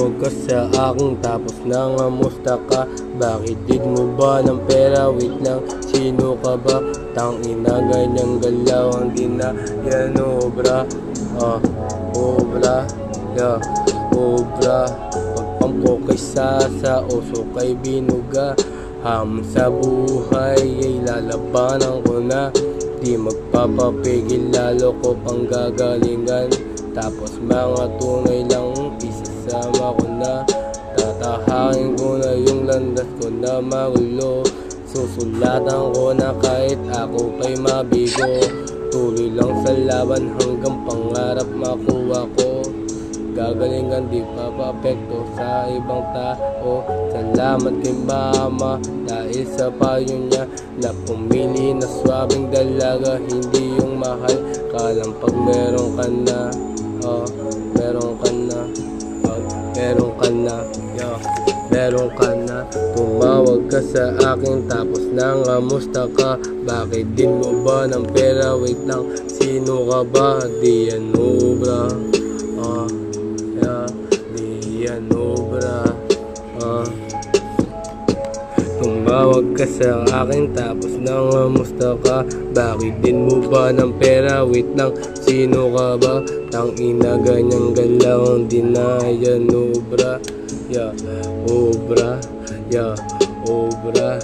Tumawag ka sa akin tapos nangamusta ka. Bakit di mo ba ng pera? Wait lang, sino ka ba? Tangina ganyang galaw ang di na yan obra. Obra, yeah, obra. Pagpampo kay sasa, oso kay binuga. Sa buhay ay lalabanan ko na. Di magpapapigil, lalo ko pang gagalingan. Tapos mga tunay lang isasama ko na. Tatahakin ko na yung landas ko na magulo. Susulatan ko na kahit ako kay mabigo. Tuloy lang sa laban hanggang pangarap makuha ko. Gagalingan di papapekto sa ibang tao. Salamat kay mama dahil sa payo niya na pumili na swabing dalaga, hindi yung mahal. Kalang pag meron ka na, meron ka na, meron ka na, meron ka na. Tumawag ka sa akin tapos nangamusta ka. Bakit din mo ba ng pera? Wait lang, sino ka ba? Di yan obra. Di yan obra. Tumawag ka sa akin tapos nangamusta ka. Bakit din mo ba ng pera? Wait lang, sino ka ba? Tangina ganyang galaw ang di na yan obra. Yeah, obra, yeah, obra.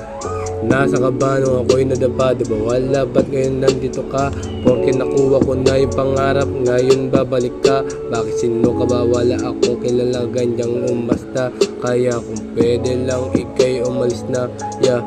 Nasa ka ba nung ako'y nadapa? Diba wala, ba't ngayon nandito ka? Porque nakuha ko na yung pangarap, ngayon babalik ka. Bakit sino ka ba? Wala akong kilala ganyang umasta. Kaya kung pwede lang ikay umalis na. Yeah,